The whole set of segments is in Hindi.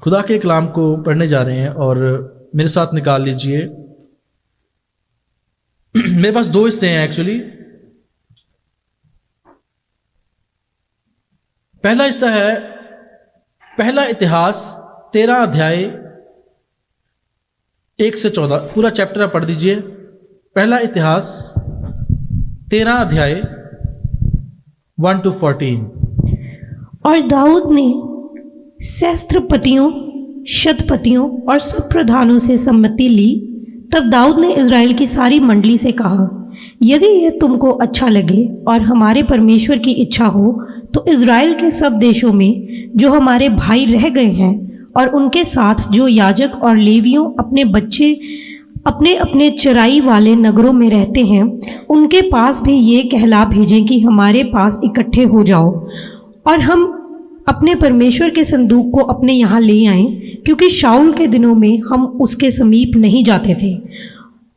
खुदा के कलाम को पढ़ने जा रहे हैं और मेरे साथ निकाल लीजिए। मेरे पास दो हिस्से हैं एक्चुअली। पहला हिस्सा है पहला इतिहास 13 अध्याय 1 से 14, पूरा चैप्टर आप पढ़ दीजिए। पहला इतिहास 13 अध्याय 1 to 14। और दाऊद ने सहस्त्रपतियों, शतपतियों और सब प्रधानों से सम्मति ली। तब दाऊद ने इज़राइल की सारी मंडली से कहा, यदि यह तुमको अच्छा लगे और हमारे परमेश्वर की इच्छा हो तो इज़राइल के सब देशों में जो हमारे भाई रह गए हैं और उनके साथ जो याजक और लेवियों अपने बच्चे अपने अपने चराई वाले नगरों में रहते हैं, उनके पास भी ये कहला भेजें कि हमारे पास इकट्ठे हो जाओ और हम अपने परमेश्वर के संदूक को अपने यहाँ ले आएं, क्योंकि शाऊल के दिनों में हम उसके समीप नहीं जाते थे।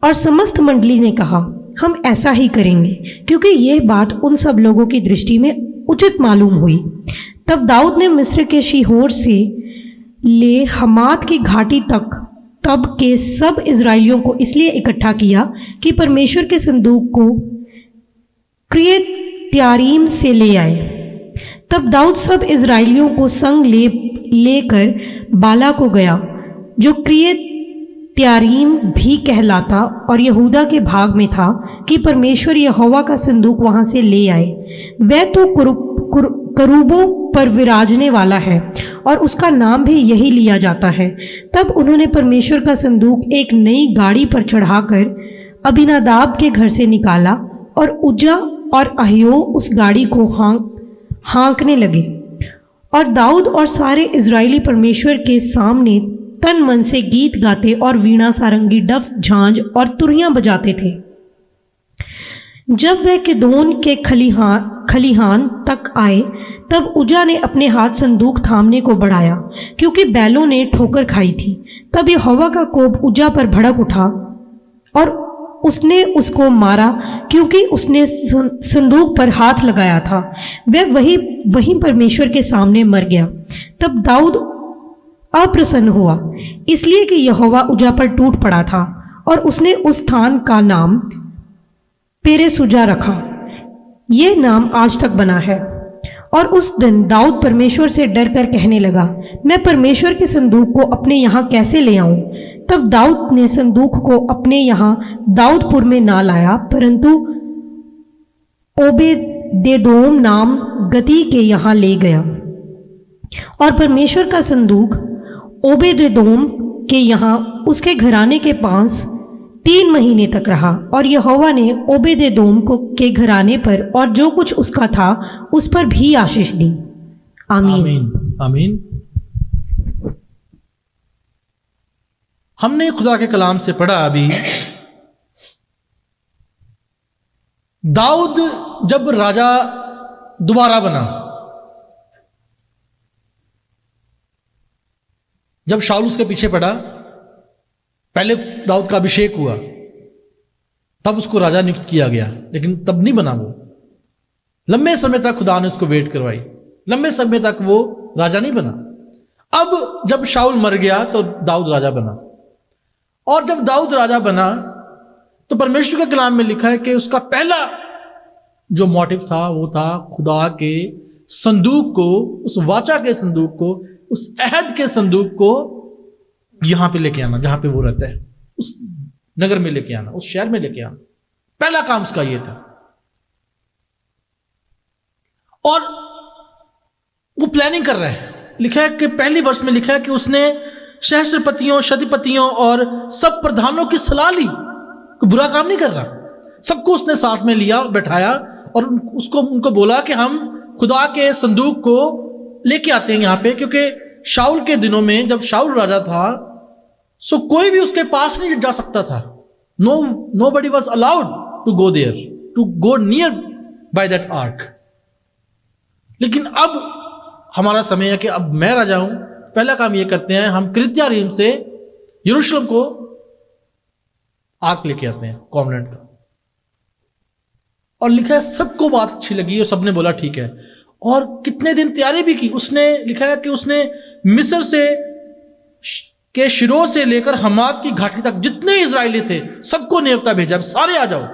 और समस्त मंडली ने कहा, हम ऐसा ही करेंगे, क्योंकि यह बात उन सब लोगों की दृष्टि में उचित मालूम हुई। तब दाऊद ने मिस्र के शीहोर से ले हमात की घाटी तक तब के सब इज़राइलियों को इसलिए इकट्ठा किया कि परमेश्वर के संदूक को किर्यत्यारीम से ले आए। तब दाऊद सब इज़राइलियों को संग लेकर बाला को गया, जो किर्यत्यारीम भी कहलाता और यहूदा के भाग में था, कि परमेश्वर यहोवा का संदूक वहां से ले आए। वह तो करूबों पर विराजने वाला है और उसका नाम भी यही लिया जाता है। तब उन्होंने परमेश्वर का संदूक एक नई गाड़ी पर चढ़ाकर अबीनादाब के घर से निकाला और उज्जा और अहियो उस गाड़ी को हाँकने लगे। और दाऊद और सारे इज़राइली परमेश्वर के सामने तन मन से गीत गाते और वीणा, सारंगी, डफ, झांझ और तुरहियां बजाते थे। जब वह किदोन के खलिहान तक आए, तब उज्जा ने अपने हाथ संदूक थामने को बढ़ाया, क्योंकि बैलों ने ठोकर खाई थी। तब यहोवा का कोप उज्जा पर भड़क उठा और उसने उसको मारा, क्योंकि उसने संदूक पर हाथ लगाया था। वह वहीं परमेश्वर के सामने मर गया। तब दाऊद अप्रसन्न हुआ, इसलिए कि यहोवा उज्जा पर टूट पड़ा था, और उसने उस स्थान का नाम पेरेसुजा रखा। यह नाम आज तक बना है। और उस दिन दाऊद परमेश्वर से डर कर कहने लगा, मैं परमेश्वर के संदूक को अपने यहाँ कैसे ले आऊं? तब दाऊद ने संदूक को अपने यहाँ दाऊदपुर में ना लाया, परंतु ओबेदेदोम नाम गती के यहाँ ले गया। और परमेश्वर का संदूक ओबेदेदोम के यहाँ उसके घराने के पास 3 महीने तक रहा। और यहोवा ने ओबेदेदोम के घराने पर और जो कुछ उसका था उस पर भी आशीष दी। आमीन। आमीन। हमने खुदा के कलाम से पढ़ा अभी, दाऊद जब राजा दोबारा बना, जब शाऊल उसके पीछे पड़ा, पहले दाऊद का अभिषेक हुआ, तब उसको राजा नियुक्त किया गया, लेकिन तब नहीं बना वो। लंबे समय तक खुदा ने उसको वेट करवाई, लंबे समय तक वो राजा नहीं बना। अब जब शाऊल मर गया तो दाऊद राजा बना, और जब दाऊद राजा बना तो परमेश्वर के कलाम में लिखा है कि उसका पहला जो मोटिव था वो था खुदा के संदूक को, उस वाचा के संदूक को, उस अहद के संदूक को यहां पे लेके आना, जहां पे वो रहता है, उस नगर में लेके आना, उस शहर में लेके आना। पहला काम उसका ये था। और वो प्लानिंग कर रहा है। लिखा है कि पहली वर्ष में लिखा है कि उसने सहस्त्रपतियों, शतपतियों और सब प्रधानों की सलाह ली। कोई बुरा काम नहीं कर रहा, सबको उसने साथ में लिया, बैठाया और उनको बोला कि हम खुदा के संदूक को लेके आते हैं यहां पे, क्योंकि शाऊल के दिनों में जब शाऊल राजा था, सो कोई भी उसके पास नहीं जा सकता था। nobody was allowed to go there, to go near by that ark। लेकिन अब हमारा समय है कि अब मैं राजा हूं। पहला काम ये करते हैं, हम किर्यत्यारीम से यरूशलेम को आर्क लेके आते हैं, कॉन्वेंट का। और लिखा है सबको बात अच्छी लगी और सबने बोला ठीक है। और कितने दिन तैयारी भी की उसने। लिखा है कि उसने मिस्र से के शिरों से लेकर हमाद की घाटी तक जितने इजरायली थे सबको नेवता भेजा, सारे आ जाओ,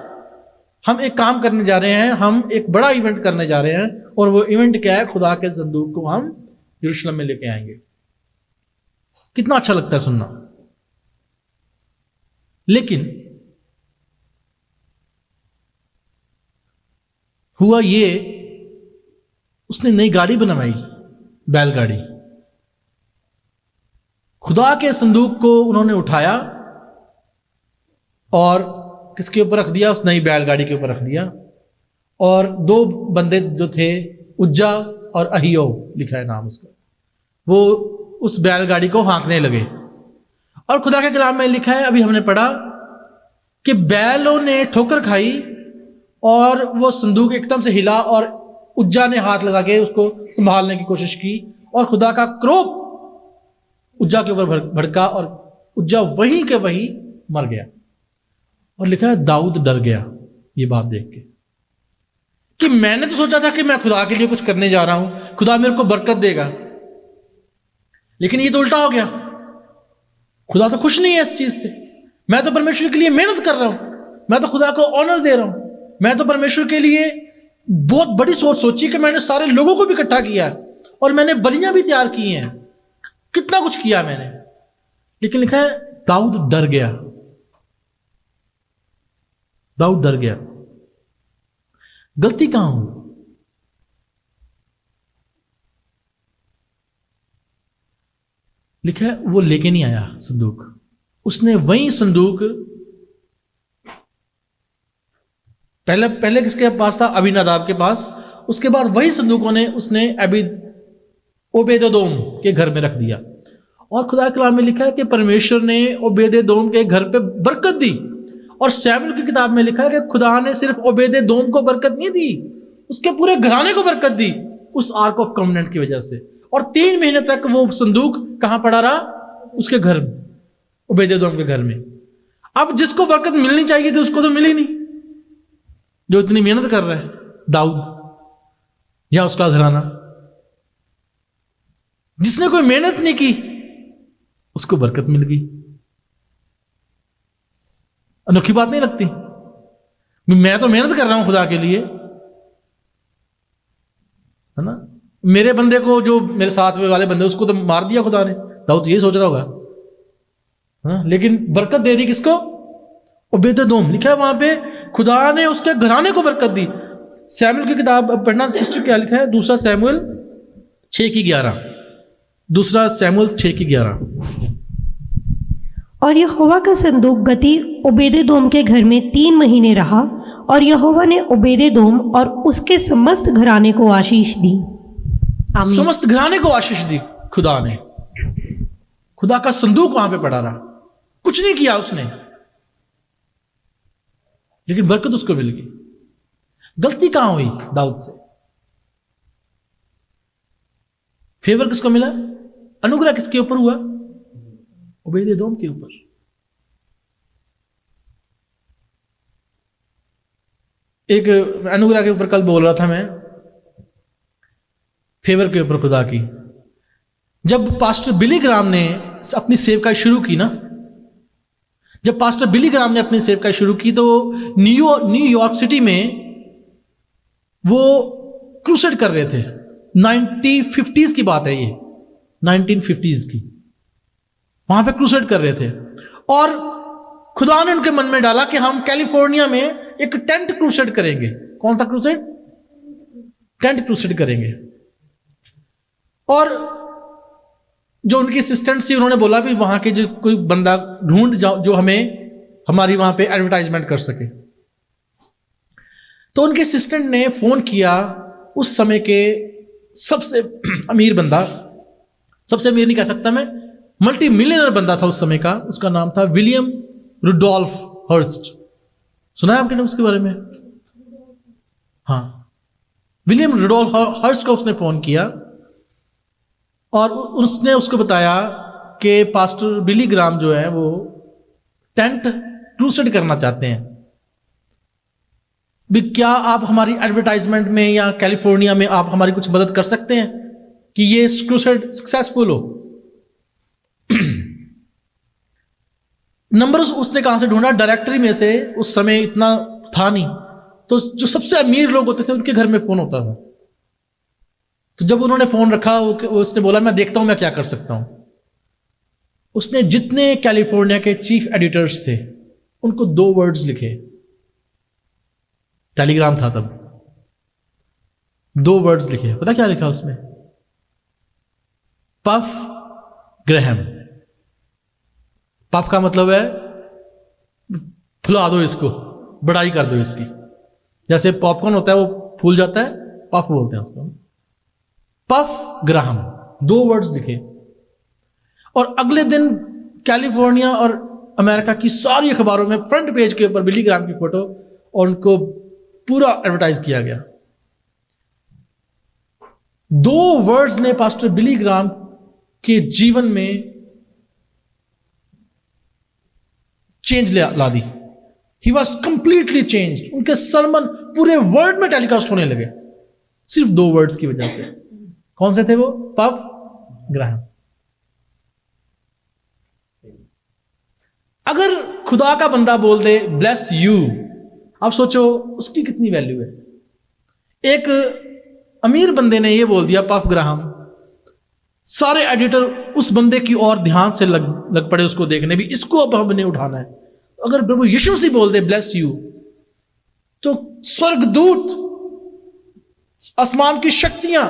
हम एक काम करने जा रहे हैं, हम एक बड़ा इवेंट करने जा रहे हैं। और वो इवेंट क्या है? खुदा के संदूक को हम यरूशलेम में लेके आएंगे। कितना अच्छा लगता है सुनना। लेकिन हुआ ये, उसने नई गाड़ी बनवाई, बैलगाड़ी। खुदा के संदूक को उन्होंने उठाया और किसके ऊपर रख दिया? उस नई बैलगाड़ी के ऊपर रख दिया। और दो बंदे जो थे, उज्जा और अहियो लिखा है नाम उसका, वो उस बैलगाड़ी को हाँकने लगे। और खुदा के कलाम में लिखा है, अभी हमने पढ़ा कि बैलों ने ठोकर खाई और वो संदूक एकदम से हिला और उज्जा ने हाथ लगा के उसको संभालने की कोशिश की और खुदा का क्रोध उज्जा के ऊपर भड़का और उज्जा वहीं के वहीं मर गया। और लिखा है दाऊद डर गया ये बात देख के कि मैंने तो सोचा था कि मैं खुदा के लिए कुछ करने जा रहा हूं, खुदा मेरे को बरकत देगा, लेकिन ये तो उल्टा हो गया। खुदा तो खुश नहीं है इस चीज से। मैं तो परमेश्वर के लिए मेहनत कर रहा हूं, मैं तो खुदा को ऑनर दे रहा हूं, मैं तो परमेश्वर के लिए बहुत बड़ी सोच सोची कि मैंने सारे लोगों को भी इकट्ठा किया और मैंने बलियां भी तैयार की हैं, कितना कुछ किया मैंने। लेकिन लिखा है दाऊद डर गया, दाऊद डर गया। गलती कहां हुई? लिखा है वो लेके नहीं आया संदूक, उसने वही संदूक पहले किसके पास था? अबीनादाब के पास। उसके बाद वही संदूक उसने ओबेदेदोम के घर में रख दिया। और खुदा के कलाम में लिखा है कि परमेश्वर ने ओबेदेदोम के घर पे बरकत दी। और शमूएल की किताब में लिखा है कि खुदा ने सिर्फ ओबेदेदोम को बरकत नहीं दी, उसके पूरे घराने को बरकत दी उस आर्क ऑफ कॉवेनेंट की वजह से। और 3 महीने तक वो संदूक कहां पड़ा रहा? उसके घर में, ओबेदेदोम के घर में। अब जिसको बरकत मिलनी चाहिए थी उसको तो मिली नहीं, जो इतनी मेहनत कर रहा है दाऊद या उसका घराना। जिसने कोई मेहनत नहीं की उसको बरकत मिल गई। अनोखी बात नहीं लगती? मैं तो मेहनत कर रहा हूं खुदा के लिए, है ना? मेरे बंदे को, जो मेरे साथ वाले बंदे, उसको तो मार दिया खुदा ने। दाऊद यही सोच रहा होगा, है? लेकिन बरकत दे दी किसको? ओबेदेदोम। लिखा है वहां पे खुदा ने उसके घराने को बरकत दी। शमूएल की किताब पढ़ना सिस्टर, क्या लिखा है? दूसरा शमूएल 6:11। दूसरा शमूएल 6:11। और यहोवा का संदूक गती ओबेदेदोम के घर में 3 महीने रहा, और यहोवा ने ओबेदेदोम और उसके समस्त घराने को आशीष दी। आमीन। समस्त घराने को आशीष दी खुदा ने। खुदा का संदूक वहां पे पड़ा रहा, कुछ नहीं किया उसने, लेकिन बरकत उसको मिल गई। गलती कहां हुई दाऊद से? फेवर किसको मिला? अनुग्रह किसके ऊपर हुआ? ओबेदेदोम के ऊपर। एक अनुग्रह के ऊपर कल बोल रहा था मैं, फेवर के ऊपर खुदा की। जब पास्टर बिली ग्राम ने अपनी सेवकाई शुरू की ना, जब पास्टर बिली ग्राम ने अपनी सेवकाई शुरू की तो न्यूयॉर्क सिटी में वो क्रूसेड कर रहे थे। 1950s की बात है ये, 1950s की। वहां पे क्रूसेड कर रहे थे और खुदा ने उनके मन में डाला कि हम कैलिफोर्निया में एक टेंट क्रूसेड करेंगे। कौन सा क्रूसेड? टेंट क्रूसेड करेंगे। और जो उनकी असिस्टेंट थी उन्होंने बोला भी वहां के जो कोई बंदा ढूंढ जाओ जो हमें हमारी वहां पे एडवर्टाइजमेंट कर सके। तो उनके असिस्टेंट ने फोन किया उस समय के सबसे अमीर बंदा, सबसे अमीर नहीं कह सकता मैं, मल्टी मिलियनर बंदा था उस समय का। उसका नाम था विलियम रुडोल्फ हर्स्ट। सुना है आपने उसके बारे में? हाँ, विलियम रुडोल्फ हर्स्ट का उसने फोन किया और उसने उसको बताया कि पास्टर बिली ग्राम जो है वो टेंट क्रूसेड करना चाहते हैं, भी क्या आप हमारी एडवर्टाइजमेंट में या कैलिफोर्निया में आप हमारी कुछ मदद कर सकते हैं कि ये क्रूसेड सक्सेसफुल हो। नंबर उसने कहां से ढूंढा? डायरेक्टरी में से। उस समय इतना था नहीं, तो जो सबसे अमीर लोग होते थे उनके घर में फोन होता था। तो जब उन्होंने फोन रखा, उसने बोला मैं देखता हूं मैं क्या कर सकता हूं। उसने जितने कैलिफोर्निया के चीफ एडिटर्स थे उनको 2 वर्ड्स लिखे। टेलीग्राम था तब। 2 वर्ड्स लिखे। पता क्या लिखा उसमें? Puff Graham. पफ का मतलब है फुला दो इसको, बड़ाई कर दो इसकी। जैसे पॉपकॉर्न होता है वो फूल जाता है, पफ बोलते हैं उसको। Puff Graham. 2 वर्ड्स लिखे और अगले दिन कैलिफोर्निया और अमेरिका की सारी अखबारों में फ्रंट पेज के ऊपर बिली ग्राहम की फोटो और उनको पूरा एडवर्टाइज किया गया। 2 वर्ड्स ने पास्टर बिली ग्राहम के जीवन में चेंज ला दी। He was completely change. उनके सरमन पूरे वर्ल्ड में टेलीकास्ट होने लगे सिर्फ 2 वर्ड्स की वजह से। कौन से थे वो? Puff Graham. अगर खुदा का बंदा बोल दे ब्लेस यू, आप सोचो उसकी कितनी वैल्यू है। एक अमीर बंदे ने ये बोल दिया, पफ ग्राहम, सारे एडिटर उस बंदे की ओर ध्यान से लग पड़े उसको देखने, भी इसको अब हमने उठाना है। अगर प्रभु यीशु मसीह बोल दे ब्लेस यू, तो स्वर्गदूत, आसमान की शक्तियां,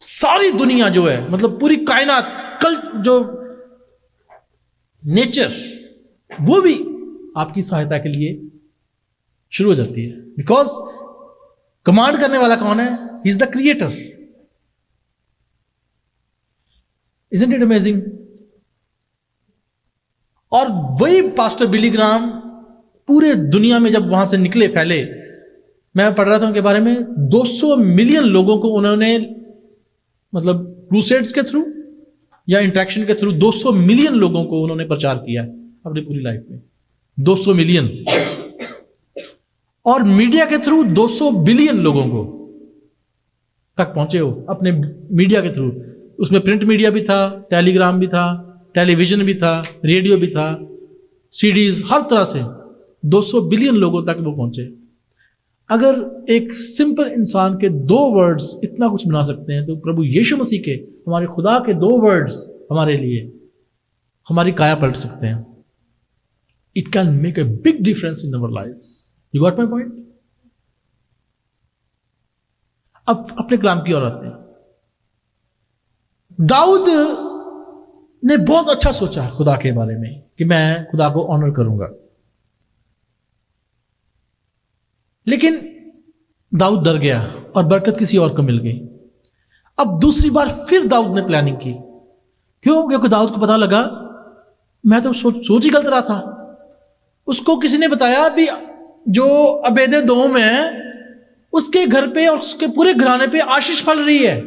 सारी दुनिया जो है, मतलब पूरी कायनात, कल जो नेचर, वो भी आपकी सहायता के लिए शुरू हो जाती है। बिकॉज कमांड करने वाला कौन है? He is the creator. Isn't it amazing? और वही पास्टर बिली ग्राहम पूरे दुनिया में जब वहां से निकले, फैले, मैं पढ़ रहा था उनके बारे में, 200 मिलियन लोगों को उन्होंने, मतलब क्रूसेड्स के थ्रू या इंट्रैक्शन के थ्रू 200 मिलियन लोगों को उन्होंने प्रचार किया अपनी पूरी लाइफ में। 200 मिलियन। और मीडिया के थ्रू 200 बिलियन लोगों को तक पहुंचे हो अपने मीडिया के थ्रू। उसमें प्रिंट मीडिया भी था, टेलीग्राम भी था, टेलीविजन भी था, रेडियो भी था, सीडीज, हर तरह से 200 बिलियन लोगों तक वो पहुंचे। अगर एक सिंपल इंसान के 2 वर्ड्स इतना कुछ बना सकते हैं, तो प्रभु यीशु मसीह के, हमारे खुदा के 2 वर्ड्स हमारे लिए हमारी काया पलट सकते हैं। It can make a big difference in our lives. You got my point? अब अपने कलाम की ओर आते हैं। दाऊद ने बहुत अच्छा सोचा खुदा के बारे में कि मैं खुदा को ऑनर करूंगा, लेकिन दाऊद डर गया और बरकत किसी और को मिल गई। अब दूसरी बार फिर दाऊद ने प्लानिंग की। क्यों? क्योंकि दाऊद को पता लगा मैं तो सोच ही गलत रहा था। उसको किसी ने बताया भी जो अबेद-ए-दोम है उसके घर पे और उसके पूरे घराने पे आशीष फल रही है।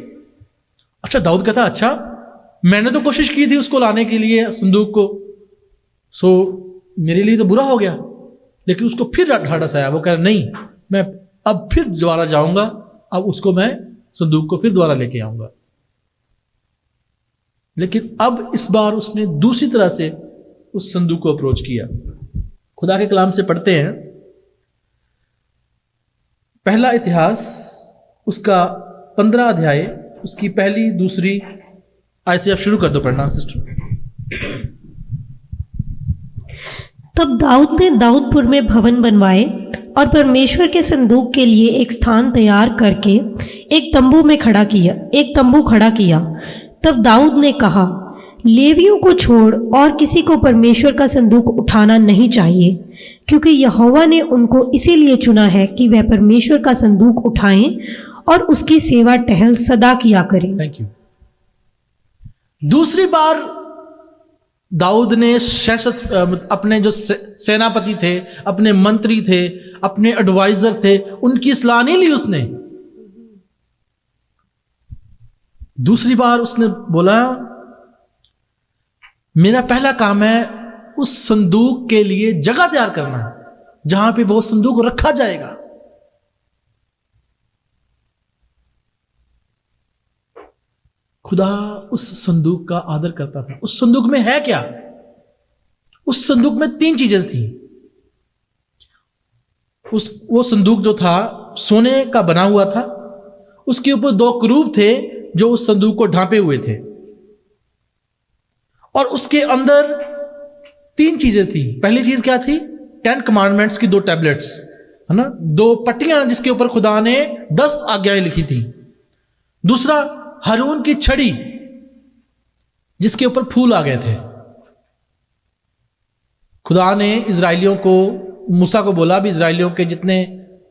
अच्छा, दाऊद कहता अच्छा, मैंने तो कोशिश की थी उसको लाने के लिए संदूक को, सो मेरे लिए तो बुरा हो गया। लेकिन उसको फिर ढाढ़स आया, वो कह रहा नहीं, मैं अब फिर दोबारा जाऊंगा, अब उसको मैं संदूक को फिर दोबारा लेके आऊंगा। लेकिन अब इस बार उसने दूसरी तरह से उस संदूक को अप्रोच किया। खुदा के कलाम से पढ़ते हैं, पहला इतिहास उसका 15 अध्याय, उसकी पहली दूसरी आयत से आप शुरू कर दो पढ़ना सिस्टर। तब दाऊद ने दाऊदपुर में भवन बनवाए और परमेश्वर के संदूक के लिए एक स्थान तैयार करके एक तंबू खड़ा किया। तब दाऊद ने कहा, लेवियों को छोड़ और किसी को परमेश्वर का संदूक उठाना नहीं चाहिए, क्योंकि यहोवा ने उनको इसीलिए चुना है कि वह परमेश्वर का संदूक उठाएं और उसकी सेवा टहल सदा किया करें। Thank you. दूसरी बार दाऊद ने अपने जो सेनापति थे, अपने मंत्री थे, अपने एडवाइजर थे, उनकी सलाह नहीं ली उसने। दूसरी बार उसने बोला मेरा पहला काम है उस संदूक के लिए जगह तैयार करना जहां पे वो संदूक रखा जाएगा। खुदा उस संदूक का आदर करता था। उस संदूक में है क्या? उस संदूक में 3 चीजें थी। वो संदूक जो था सोने का बना हुआ था, उसके ऊपर 2 करूब थे जो उस संदूक को ढांपे हुए थे, और उसके अंदर 3 चीजें थी। पहली चीज क्या थी? 10 कमांडमेंट्स की 2 टैबलेट्स, है ना, 2 पट्टियां जिसके ऊपर खुदा ने 10 आज्ञाएं लिखी थी। दूसरा, हारून की छड़ी जिसके ऊपर फूल आ गए थे। खुदा ने इजराइलियों को, मूसा को बोला भी, इजराइलियों के जितने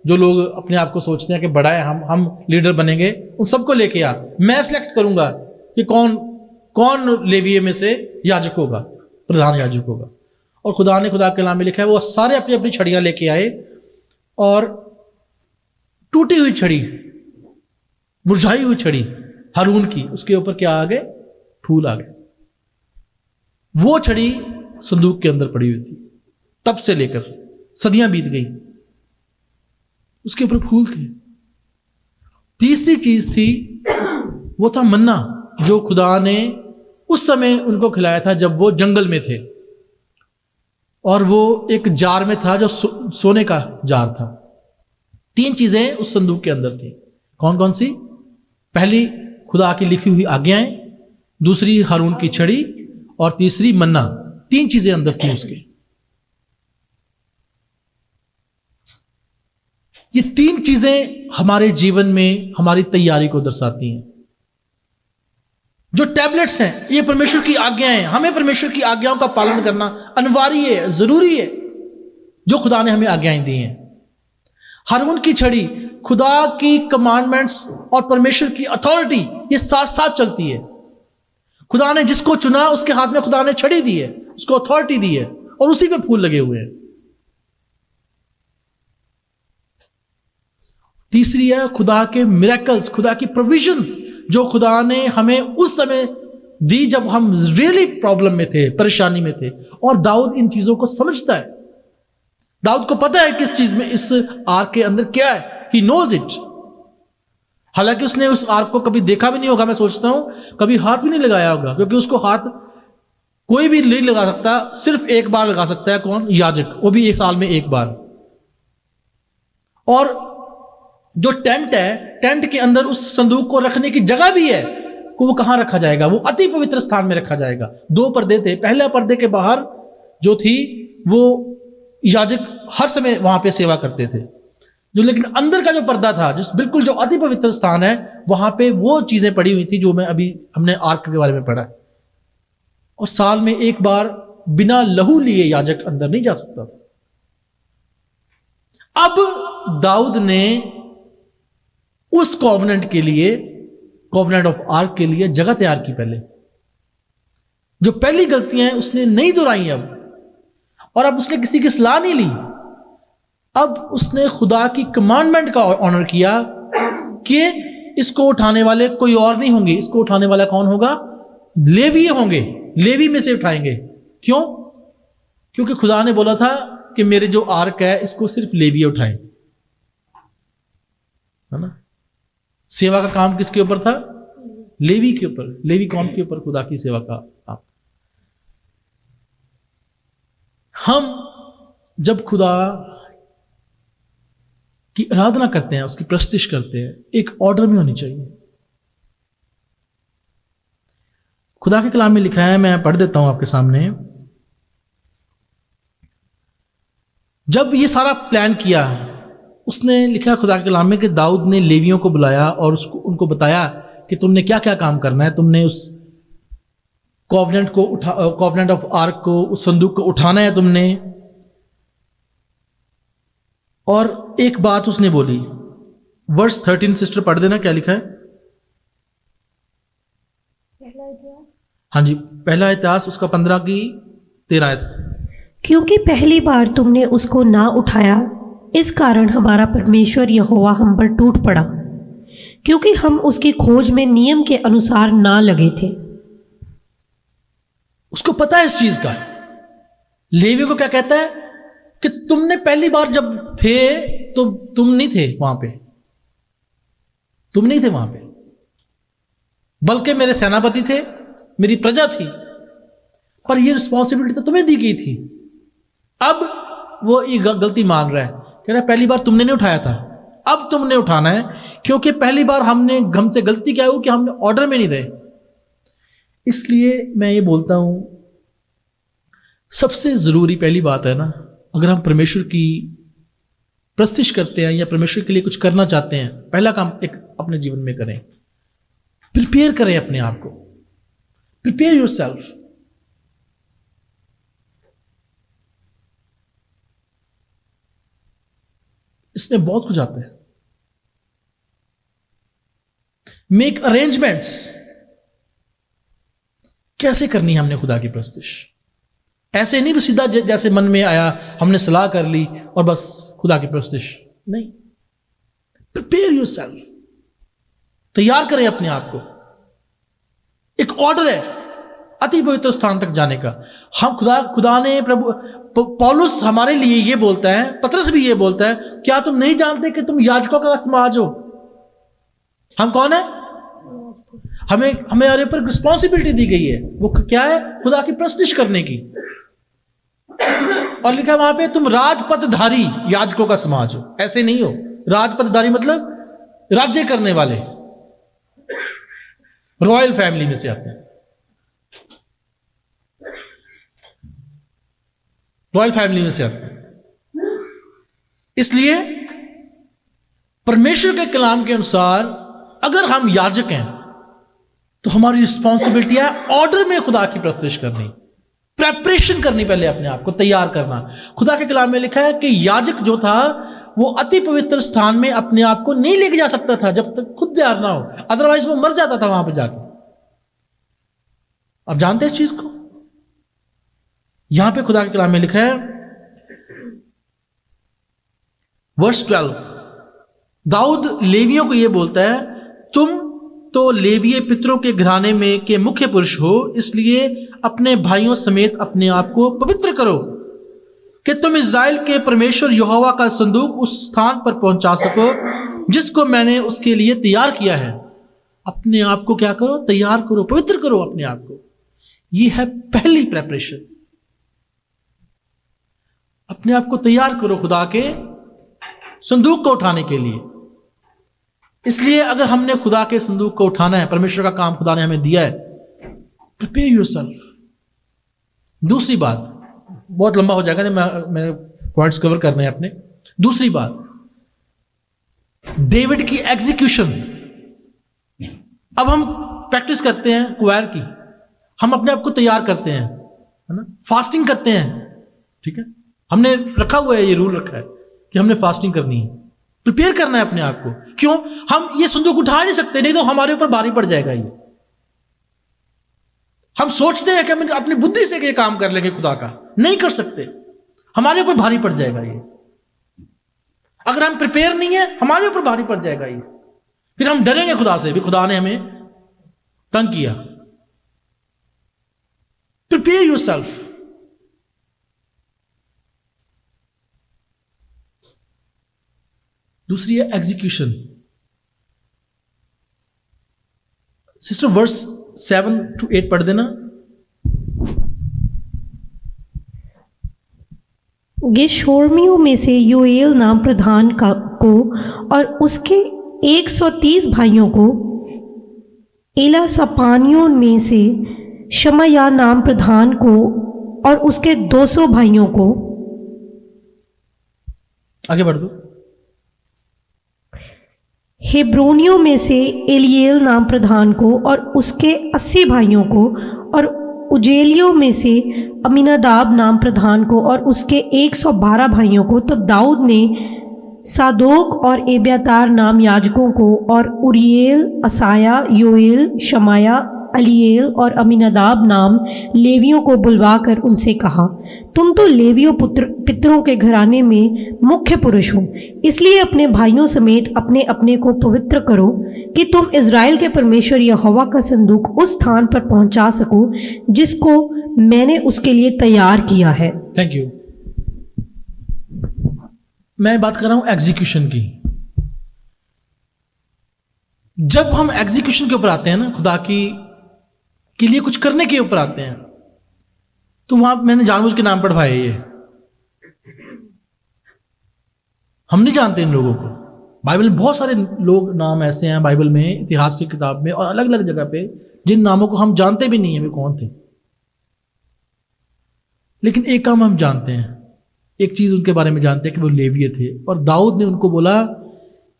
जो लोग अपने आप को सोचते हैं कि बड़ा है, हम लीडर बनेंगे, उन सबको लेके आ, मैं सिलेक्ट करूंगा कि कौन लेवीय में से याजक होगा, प्रधान याजक होगा। और खुदा ने, खुदा के कलाम में लिखा है, वो सारे अपनी अपनी छड़ियां लेके आए, और टूटी हुई छड़ी, मुरझाई हुई छड़ी हारून की, उसके ऊपर क्या आ गए? फूल आ गए। वो छड़ी संदूक के अंदर पड़ी हुई थी। तब से लेकर सदियां बीत गई, उसके ऊपर फूल थे। तीसरी चीज थी, वो था मन्ना, जो खुदा ने उस समय उनको खिलाया था जब वो जंगल में थे, और वो एक जार में था जो सोने का जार था। 3 चीजें उस संदूक के अंदर थी। कौन कौन सी? पहली, खुदा की लिखी हुई आज्ञाएं, दूसरी हारून की छड़ी, और तीसरी मन्ना। 3 चीजें अंदर थी उसके। ये 3 चीजें हमारे जीवन में हमारी तैयारी को दर्शाती हैं। जो टैबलेट्स हैं, ये परमेश्वर की आज्ञाएं हैं। हमें परमेश्वर की आज्ञाओं का पालन करना अनिवार्य है, जरूरी है, जो खुदा ने हमें आज्ञाएं दी हैं। हारून की छड़ी, खुदा की कमांडमेंट्स और परमेश्वर की अथॉरिटी, ये साथ साथ चलती है। खुदा ने जिसको चुना उसके हाथ में खुदा ने छड़ी दी है, उसको अथॉरिटी दी है, और उसी पे फूल लगे हुए हैं। तीसरी है खुदा के मिरेकल्स, खुदा की प्रोविजंस, जो खुदा ने हमें उस समय दी जब हम रियली प्रॉब्लम में थे, परेशानी में थे। और दाऊद इन चीजों को समझता है। दाऊद को पता है किस चीज में, इस आर्क के अंदर क्या है। He knows it. हालांकि उसने उस आर्क को कभी देखा भी नहीं होगा, मैं सोचता हूं कभी हाथ भी नहीं लगाया होगा, क्योंकि उसको हाथ कोई भी नहीं लगा सकता, सिर्फ एक बार लगा सकता है। कौन? याजक, वो भी 1 साल में 1 बार। और जो टेंट है, टेंट के अंदर उस संदूक को रखने की जगह भी है। वो कहां रखा जाएगा? वो अति पवित्र स्थान में रखा जाएगा। 2 पर्दे थे। पहले पर्दे के बाहर जो थी, वो याजक हर समय वहां पे सेवा करते थे। जो लेकिन अंदर का जो पर्दा था, जिस बिल्कुल जो अति पवित्र स्थान है, वहां पे वो चीजें पड़ी हुई थी जो मैं अभी हमने आर्क के बारे में पढ़ा। और साल में 1 बार बिना लहू लिए याजक अंदर नहीं जा सकता था। अब दाऊद ने उस कॉवेनेंट के लिए, कॉवेनेंट ऑफ आर्क के लिए जगह तैयार की। पहले जो पहली गलतियां हैं उसने नहीं दोहराई अब, और अब उसने किसी की सलाह नहीं ली। अब उसने खुदा की कमांडमेंट का ऑनर किया कि इसको उठाने वाले कोई और नहीं होंगे, इसको उठाने वाला कौन होगा? लेवी होंगे, लेवी में से उठाएंगे। क्यों? क्योंकि खुदा ने बोला था कि मेरे जो आर्क है इसको सिर्फ लेवी उठाएं, है ना। सेवा का काम किसके ऊपर था? लेवी के ऊपर। लेवी कौन के ऊपर? खुदा की सेवा का काम। हम जब खुदा की आराधना करते हैं, उसकी प्रस्तिश करते हैं, एक ऑर्डर में होनी चाहिए। खुदा के कलाम में लिखा है, मैं पढ़ देता हूं आपके सामने। जब ये सारा प्लान किया, उसने लिखा खुदा के कलाम में कि दाऊद ने लेवियों को बुलाया और उनको बताया कि तुमने क्या क्या काम करना है। तुमने उस कॉवेनेंट ऑफ आर्क को, उस संदूक को उठाना है तुमने। और एक बात उसने बोली, वर्स 13 सिस्टर पढ़ देना, क्या लिखा है? हाँ जी, पहला इतिहास उसका 15 की 13 आयत। क्योंकि पहली बार तुमने उसको ना उठाया, इस कारण हमारा परमेश्वर यहोवा हम पर टूट पड़ा, क्योंकि हम उसकी खोज में नियम के अनुसार ना लगे थे। उसको पता है इस चीज का। लेवी को क्या कहता है कि तुमने पहली बार जब थे तो तुम नहीं थे वहां पे, तुम नहीं थे वहां पे, बल्कि मेरे सेनापति थे, मेरी प्रजा थी। पर ये रिस्पॉन्सिबिलिटी तो तुम्हें दी गई थी। अब वो ये गलती मान रहा है, कह रहा है पहली बार तुमने नहीं उठाया था, अब तुमने उठाना है, क्योंकि पहली बार हमसे गलती क्या हुई कि हमने ऑर्डर में नहीं रहे। इसलिए मैं ये बोलता हूं, सबसे जरूरी पहली बात है ना, अगर हम परमेश्वर की प्रस्तिश करते हैं या परमेश्वर के लिए कुछ करना चाहते हैं, पहला काम एक अपने जीवन में करें, प्रिपेयर करें अपने आप को, प्रिपेयर योरसेल्फ। इसमें बहुत कुछ आता है। मेक अरेंजमेंट्स, कैसे करनी है हमने खुदा की प्रस्तिश। ऐसे नहीं बस सीधा जैसे मन में आया हमने सलाह कर ली और बस खुदा की प्रस्तिश नहीं। प्रिपेयर योरसेल्फ, तैयार करें अपने आप को। एक ऑर्डर है अति पवित्र स्थान तक जाने का। हम खुदा ने पौलुस हमारे लिए ये बोलता है, पतरस भी ये बोलता है, क्या तुम नहीं जानते कि तुम याजकों का समाज हो। हम कौन है? हमें हमारे ऊपर रिस्पॉन्सिबिलिटी दी गई है, वो क्या है? खुदा की प्रस्तिश करने की। और लिखा वहां पे तुम राजपदधारी याजकों का समाज हो। ऐसे नहीं हो, राजपदधारी मतलब राज्य करने वाले, रॉयल फैमिली में से आते हैं, रॉयल फैमिली में से आते हैं। इसलिए परमेश्वर के कलाम के अनुसार अगर हम याजक हैं तो हमारी रिस्पॉन्सिबिलिटी है ऑर्डर में खुदा की प्रस्तिश करनी, प्रेपरेशन करनी, पहले अपने आप को तैयार करना। खुदा के कलाम में लिखा है कि याजक जो था वो अति पवित्र स्थान में अपने आप को नहीं लेके जा सकता था जब तक खुद तैयार ना हो, अदरवाइज वो मर जाता था वहां पर जाके। आप जानते हैं इस चीज को? यहां पे खुदा के कलाम में लिखा है वर्स 12, दाऊद लेवियों को यह बोलता है, तुम तो लेवीय पितरों के घराने में के मुख्य पुरुष हो, इसलिए अपने भाइयों समेत अपने आप को पवित्र करो कि तुम इज़राइल के परमेश्वर यहोवा का संदूक उस स्थान पर पहुंचा सको जिसको मैंने उसके लिए तैयार किया है। अपने आप को क्या करो? तैयार करो, पवित्र करो अपने आप को। यह है पहली प्रेपरेशन। अपने आप को तैयार करो खुदा के संदूक को उठाने के लिए। इसलिए अगर हमने खुदा के संदूक को उठाना है, परमेश्वर का काम खुदा ने हमें दिया है, प्रिपेयर योरसेल्फ। दूसरी बात, बहुत लंबा हो जाएगा, मैंने पॉइंट्स कवर करने हैं अपने। दूसरी बात, डेविड की एग्जीक्यूशन। अब हम प्रैक्टिस करते हैं क्वायर की, हम अपने आप को तैयार करते हैं, है ना, फास्टिंग करते हैं, ठीक है, हमने रखा हुआ है, ये रूल रखा है कि हमने फास्टिंग करनी है, प्रिपेयर करना है अपने आप को। क्यों? हम ये संदूक उठा नहीं सकते, नहीं तो हमारे ऊपर भारी पड़ जाएगा ये। हम सोचते हैं कि हम अपनी बुद्धि से ये काम कर लेंगे, खुदा का नहीं कर सकते, हमारे ऊपर भारी पड़ जाएगा ये। अगर हम प्रिपेयर नहीं है, हमारे ऊपर भारी पड़ जाएगा ये। फिर हम डरेंगे खुदा से भी, खुदा ने हमें तंग किया। Prepare yourself. दूसरी है एग्जीक्यूशन। सिस्टर वर्स 7 to 8 पढ़ देना। गेशोर्मियों में से योएल नाम प्रधान को और उसके 130 भाइयों को, एलासपानियों में से शमया नाम प्रधान को और उसके 200 भाइयों को। आगे बढ़ दो। हेब्रोनियों में से एलिएल नाम प्रधान को और उसके 80 भाइयों को, और उजेलियों में से अमीनादाब नाम प्रधान को और उसके 112 भाइयों को। तो दाऊद ने सादोक और एब्यातार नाम याजकों को, और उरिएल, असाया, योएल, शमाया, अलीएल और अमीनादाब नाम लेवियों को बुलवाकर उनसे कहा, तुम तो लेवियों पितरों के घराने में मुख्य पुरुष हो, इसलिए अपने भाइयों समेत अपने अपने को पवित्र करो कि तुम इज़राइल के परमेश्वर यहोवा का संदूक उस स्थान पर पहुंचा सको जिसको मैंने उसके लिए तैयार किया है। Thank you. मैं बात कर रहा हूं एग्जीक्यूशन की। जब हम एग्जीक्यूशन के ऊपर आते हैं ना, खुदा के लिए कुछ करने के ऊपर आते हैं, तो वहां मैंने जानबूझ के नाम पढ़वाए ये, हम नहीं जानते इन लोगों को। बाइबल में बहुत सारे लोग नाम ऐसे हैं बाइबल में, इतिहास की किताब में और अलग अलग जगह पे, जिन नामों को हम जानते भी नहीं है वे कौन थे। लेकिन एक काम हम जानते हैं, एक चीज उनके बारे में जानते हैं कि वो लेवीय थे। और दाऊद ने उनको बोला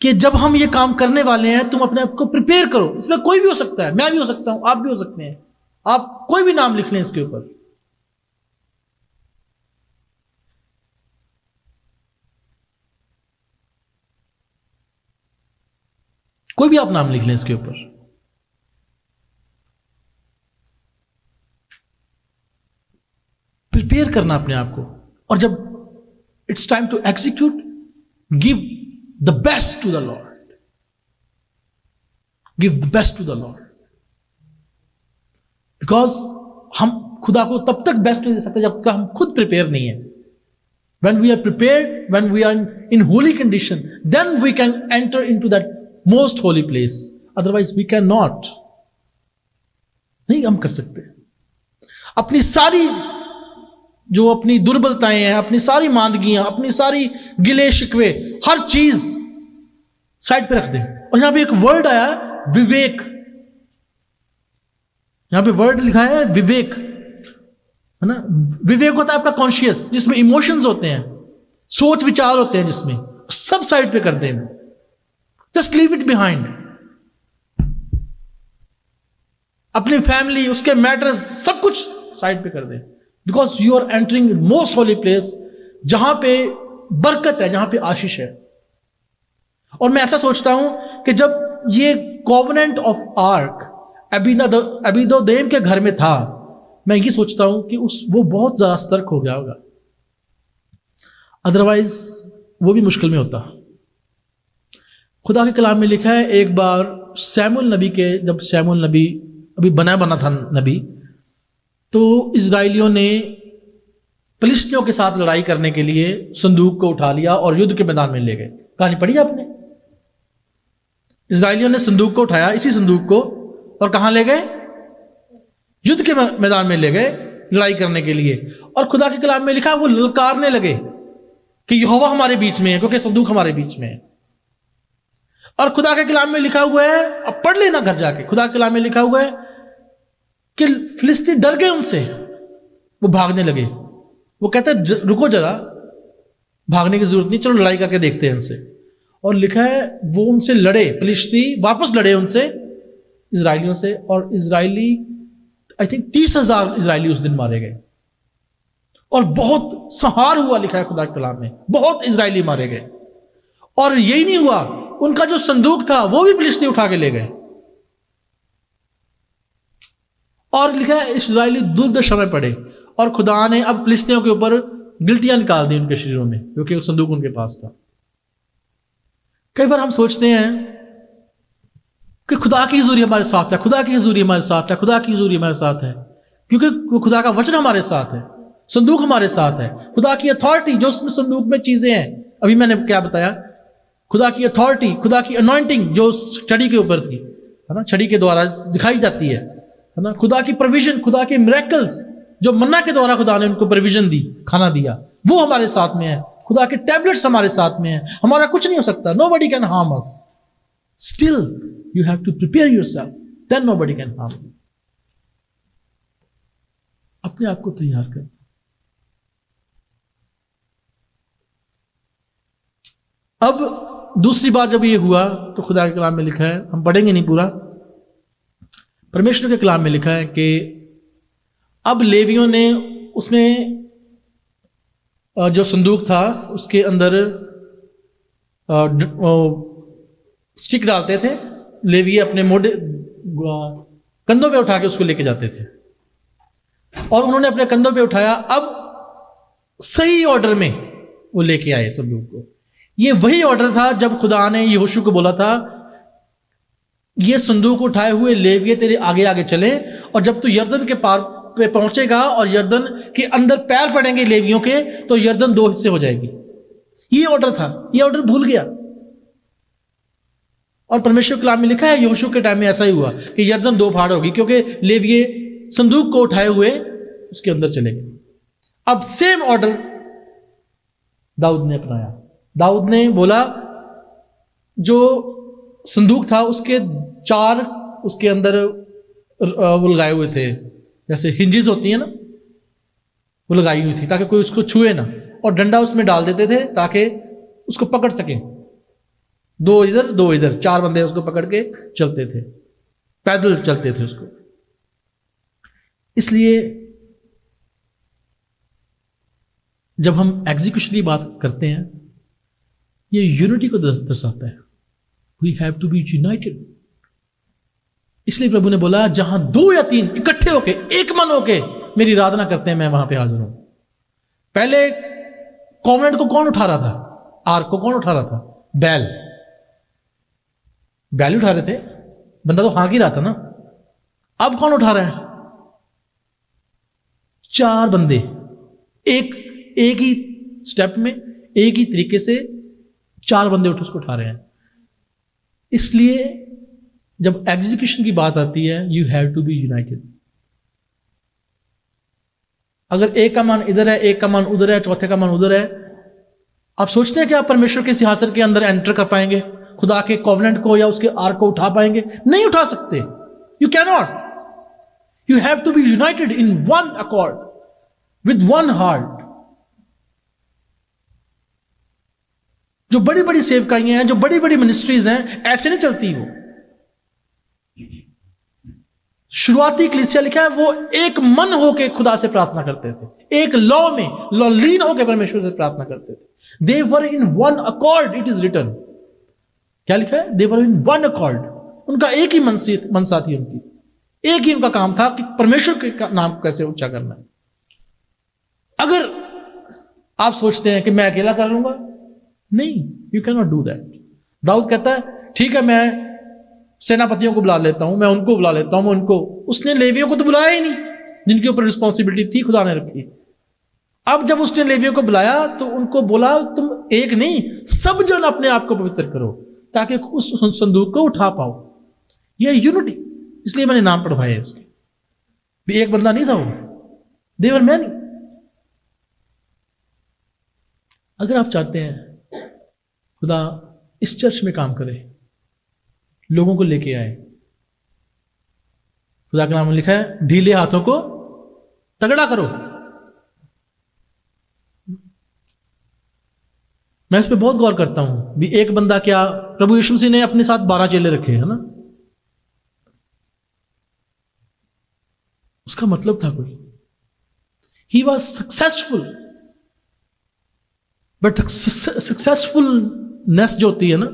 कि जब हम ये काम करने वाले हैं तुम अपने आप को प्रिपेयर करो। इसमें कोई भी हो सकता है, मैं भी हो सकता हूं, आप भी हो सकते हैं, आप कोई भी नाम लिख लें इसके ऊपर। कोई भी आप नाम लिख लें इसके ऊपर। प्रिपेयर करना अपने आप को, और जब it's time to execute, give the best to the Lord, give the best to the Lord. Because हम खुदा को तब तक बेस्ट नहीं दे सकते जब तक हम खुद प्रिपेयर नहीं है। When we are prepared, when we are in holy condition, then we can enter into that most holy place. Otherwise we cannot. नहीं हम कर सकते। अपनी सारी जो अपनी दुर्बलताएं हैं, अपनी सारी मांदगियां, अपनी सारी गिले शिकवे, हर चीज साइड पे रख दें। और यहां पे एक वर्ड आया विवेक, यहां पे वर्ड लिखा है विवेक, है ना। विवेक होता है आपका कॉन्शियस, जिसमें इमोशंस होते हैं, सोच विचार होते हैं, जिसमें सब साइड पे कर दें। Just leave it behind. अपनी फैमिली, उसके मैटर्स, सब कुछ साइड पे कर दें। Because you are entering most holy place, जहां पे बरकत है, जहां पे आशीष है। और मैं ऐसा सोचता हूं कि जब ये कॉवेनेंट ऑफ आर्क अबीदोदेम के घर में था, मैं ये सोचता हूं कि वो बहुत ज्यादा सतर्क हो गया होगा, अदरवाइज वो भी मुश्किल में होता। खुदा के कलाम में लिखा है, एक बार शमूएल नबी के, जब शमूएल नबी अभी बना था नबी, तो इजराइलियों ने फिलिस्तीनियों के साथ लड़ाई करने के लिए संदूक को उठा लिया और युद्ध के मैदान में ले गए। कहानी पढ़ी आपने? इजराइलियों ने संदूक को उठाया, इसी संदूक को, और कहां ले गए? युद्ध के मैदान में ले गए लड़ाई करने के लिए। और खुदा के कलाम में लिखा, वो ललकारने लगे कि यहोवा हमारे बीच में है, क्योंकि संदूक हमारे बीच में है। और खुदा के कलाम में लिखा हुआ है, अब पढ़ लेना घर जाके, खुदा के कलाम में लिखा हुआ है कि फिलिस्ती डर गए उनसे, वो भागने लगे। वो कहते रुको जरा, भागने की जरूरत नहीं, चलो लड़ाई करके देखते हैं उनसे। और लिखा है वो उनसे लड़े, फिलिस्ती वापस लड़े उनसे, इजराइलियों से। और इजरायली, आई थिंक 30,000 इजरायली उस दिन मारे गए, और बहुत संहार हुआ, लिखा है खुदा के कलाम में, बहुत इजरायली मारे गए। और यही नहीं हुआ, उनका जो संदूक था वो भी फिलिस्ती उठा के ले गए। और लिखा है इजरायली दुर्दशा में पड़े, और खुदा ने अब फिलिस्तियों के ऊपर गिल्टियां निकाल दी उनके शरीरों में, क्योंकि संदूक उनके पास था। कई बार हम सोचते हैं कि खुदा की हुजूरी हमारे साथ है, खुदा की हुजूरी हमारे साथ है, खुदा की हुजूरी हमारे साथ है, क्योंकि खुदा का वचन हमारे साथ है, संदूक हमारे साथ है, खुदा की अथॉरिटी जो उसमें संदूक में चीजें हैं। अभी मैंने क्या बताया, खुदा की अथॉरिटी, खुदा की अनॉइंटिंग जो छड़ी के ऊपर थी, है ना, छड़ी के द्वारा दिखाई जाती है ना। खुदा की प्रोविजन, खुदा के मिरेकल्स, जो मन्ना के द्वारा खुदा ने उनको प्रोविजन दी, खाना दिया, वो हमारे साथ में है। खुदा के टैबलेट्स हमारे साथ में है। हमारा कुछ नहीं हो सकता, nobody can harm us. Still you have to prepare yourself, then nobody can harm you. अपने आप को तैयार कर। अब दूसरी बार जब ये हुआ तो खुदा के कलाम में लिखा है, हम पढ़ेंगे नहीं पूरा, परमेश्वर के कलाम में लिखा है कि अब लेवियों ने उसमें जो संदूक था उसके अंदर स्टिक डालते थे, लेवी अपने मोटे कंधों पे उठा के उसको लेके जाते थे, और उन्होंने अपने कंधों पे उठाया। अब सही ऑर्डर में वो लेके आए संदूक को। ये वही ऑर्डर था जब खुदा ने यहोशू को बोला था, ये संदूक उठाए हुए लेविये तेरे आगे आगे चले, और जब तू यरदन के पार पे पहुंचेगा और यरदन के अंदर पैर पड़ेंगे लेवियों के, तो यरदन 2 हिस्से हो जाएगी। ये ऑर्डर था, ये ऑर्डर भूल गया। और परमेश्वर के कलाम में लिखा है यहोशू के टाइम में ऐसा ही हुआ कि यरदन 2 भाग होगी, क्योंकि लेविये संदूक को उठाए हुए उसके अंदर चले गए। अब सेम ऑर्डर दाऊद ने अपनाया। दाऊद ने बोला, जो संदूक था उसके 4 उसके अंदर वो लगाए हुए थे, जैसे हिंजेस होती है ना, वो लगाई हुई थी ताकि कोई उसको छुए ना, और डंडा उसमें डाल देते थे ताकि उसको पकड़ सके। 2 इधर 2 इधर, 4 बंदे उसको पकड़ के चलते थे, पैदल चलते थे उसको। इसलिए जब हम एग्जीक्यूशन की बात करते हैं, ये यूनिटी को दर्शाता है। We have to be united. इसलिए प्रभु ने बोला, जहां 2 या 3 इकट्ठे होके, एक मन होके मेरी आराधना करते हैं, मैं वहां पे हाजिर हूं। पहले कॉवेनेंट को कौन उठा रहा था? आर्क को कौन उठा रहा था? बैल उठा रहे थे, बंदा तो हाँक ही रहा था ना। अब कौन उठा रहा है? 4 बंदे एक ही स्टेप में, एक ही तरीके से 4 बंदे उठ उसको उठा रहे हैं। इसलिए जब एग्जीक्यूशन की बात आती है, you have to be united. अगर एक का मन इधर है, एक का मन उधर है, चौथे का मन उधर है, आप सोचते हैं कि आप परमेश्वर के सिंहासन के अंदर एंटर कर पाएंगे? खुदा के कॉवेनेंट को या उसके आर्क को उठा पाएंगे? नहीं उठा सकते। You can not. You have to be united in one accord with one heart. जो बड़ी बड़ी सेवकाइयां हैं, जो बड़ी बड़ी मिनिस्ट्रीज हैं, ऐसे नहीं चलती। वो शुरुआती कलीसिया लिखा है, वो एक मन होकर खुदा से प्रार्थना करते थे, एक लॉ में लीन होकर परमेश्वर से प्रार्थना करते थे। They were in one accord, it is written. क्या लिखा है? They were in one accord. उनका एक ही मनसा थी, उनकी एक ही उनका काम था कि परमेश्वर के नाम को कैसे ऊंचा करना है। अगर आप सोचते हैं कि मैं अकेला कर लूंगा, नहीं, you can not do that. Daud कहता है, ठीक है, मैं सेनापतियों को बुला लेता हूं, मैं उनको बुला लेता हूं, मैं उनको। उसने लेवियों को तो बुलाया ही नहीं, जिनके ऊपर रिस्पॉन्सिबिलिटी थी खुदा ने रखी। अब जब उसने लेवियों को बुलाया तो उनको बोला, तुम एक नहीं, सब जन अपने आप को पवित्र करो ताकि उस संदूक को उठा पाओ। यह यूनिटी। इसलिए मैंने नाम पढ़वाए उसके भी। एक बंदा नहीं था वो, देवर मैनी। अगर आप चाहते हैं खुदा इस चर्च में काम करे, लोगों को लेके आए, खुदा के नाम में लिखा है, ढीले हाथों को तगड़ा करो। मैं इस पे बहुत गौर करता हूं भी। एक बंदा, क्या प्रभु यीशु मसीह ने अपने साथ 12 चेले रखे, है ना? उसका मतलब था कोई, he was successful. But successfulness जो होती है ना,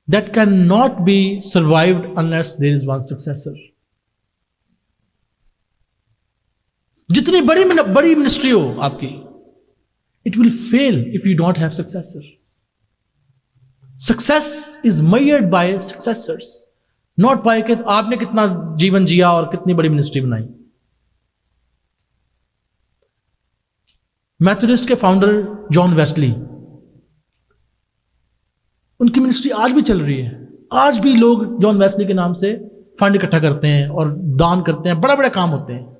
that can not be survived unless there is one successor. जितनी बड़ी मिनिस्ट्री हो आपकी, it will fail if you don't have successor. Success is measured by successors, not by कि आपने कितना जीवन जिया और कितनी बड़ी मिनिस्ट्री बनाई। मेथोडिस्ट के फाउंडर जॉन वेस्ली, उनकी मिनिस्ट्री आज भी चल रही है। आज भी लोग जॉन वेस्ली के नाम से फंड इकट्ठा करते हैं और दान करते हैं, बड़े बड़े काम होते हैं।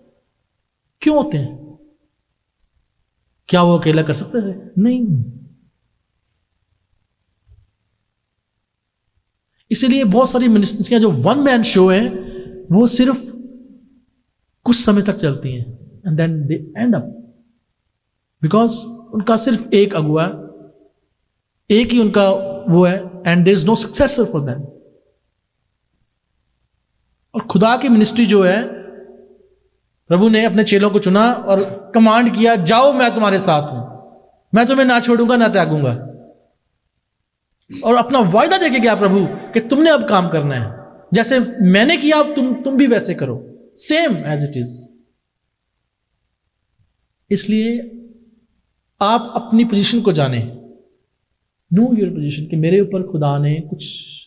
क्यों होते हैं? क्या वो अकेला कर सकते थे? नहीं। इसलिए बहुत सारी मिनिस्ट्रियां जो वन मैन शो हैं, वो सिर्फ कुछ समय तक चलती हैं, and then they end up, because उनका सिर्फ एक अगुआ, एक ही उनका वो है, and there is no successor for them. और खुदा की मिनिस्ट्री जो है, प्रभु ने अपने चेलों को चुना और कमांड किया, जाओ मैं तुम्हारे साथ हूं, मैं तुम्हें ना छोड़ूंगा ना त्यागूंगा। और अपना वायदा देके गया प्रभु कि तुमने अब काम करना है, जैसे मैंने किया अब तुम भी वैसे करो, सेम एज इट इज। इसलिए आप अपनी पोजीशन को जाने, नो योर पोजीशन, कि मेरे ऊपर खुदा ने कुछ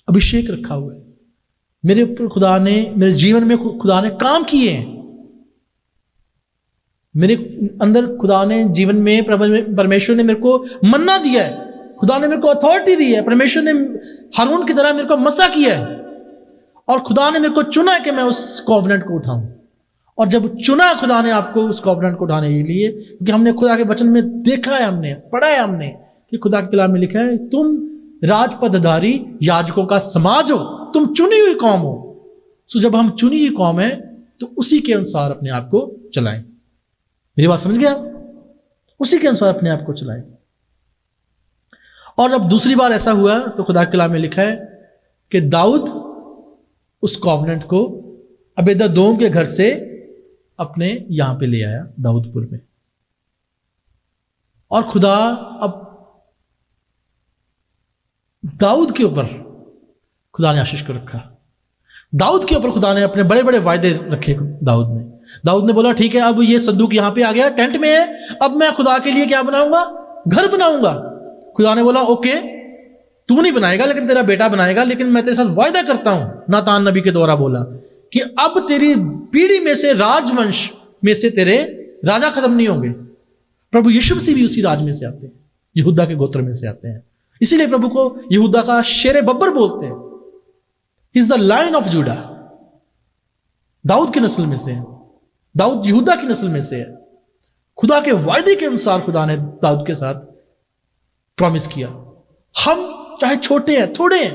अभिषेक रखा हुआ है, मेरे ऊपर खुदा ने, मेरे जीवन में खुदा ने काम किए हैं, मेरे अंदर खुदा ने जीवन में परमेश्वर ने मेरे को मन्ना दिया है, खुदा ने मेरे को अथॉरिटी दी है, परमेश्वर ने हारून की तरह मेरे को मसा किया है, और खुदा ने मेरे को चुना है कि मैं उस कॉवेनेंट को उठाऊं। और जब चुना खुदा ने आपको उस कॉवेनेंट को उठाने के लिए, क्योंकि हमने खुदा के वचन में देखा है, हमने पढ़ा है, हमने कि खुदा के कलाम में लिखा है तुम राजपदधारी याजकों का समाज हो, तुम चुनी हुई कौम हो। सो जब हम चुनी हुई कौम है तो उसी के अनुसार अपने आप को चलाएं। मेरी बात समझ गया? उसी के अनुसार अपने आप को चलाएं। और अब दूसरी बार ऐसा हुआ तो खुदा के कलाम में लिखा है कि दाऊद उस कॉवेनेंट को अबेदोम के घर से अपने यहां पे ले आया, दाऊदपुर में। और खुदा अब दाऊद के ऊपर खुदा ने आशीष को रखा। दाऊद के ऊपर खुदा ने अपने बड़े बड़े वायदे रखे। दाऊद ने बोला ठीक है, अब ये संदूक यहां पे आ गया, टेंट में है, अब मैं खुदा के लिए क्या बनाऊंगा? घर बनाऊंगा। खुदा ने बोला ओके, तू नहीं बनाएगा लेकिन तेरा बेटा बनाएगा, लेकिन मैं तेरे साथ वायदा करता हूं, नातान नबी के द्वारा बोला कि अब तेरी पीढ़ी में से, राजवंश में से तेरे राजा खत्म नहीं होंगे। प्रभु यीशु मसीह भी उसी राज में से आते हैं, यहूदा के गोत्र में से आते हैं। इसीलिए प्रभु को यहूदा का शेर बब्बर बोलते हैं। Is the line of Judah, Daud की नस्ल में से है, दाऊद यहूदा की नस्ल में से है। खुदा के वायदे के अनुसार खुदा ने दाऊद के साथ प्रॉमिस किया। हम चाहे छोटे हैं, थोड़े हैं,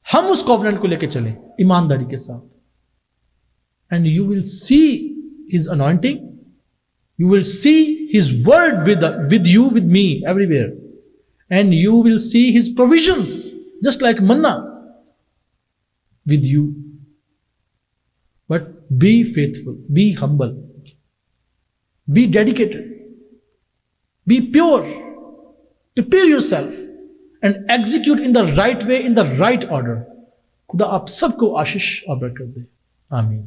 हम उस कॉवेनेंट को लेकर चले ईमानदारी के साथ। And you will see his anointing, you will see his word with you, with me everywhere, and you will see his provisions just like Manna with you. But be faithful, be humble, be dedicated, be pure, prepare yourself and execute in the right way, in the right order. खुदा आप सबको आशीष और बरकत दे। आमीन।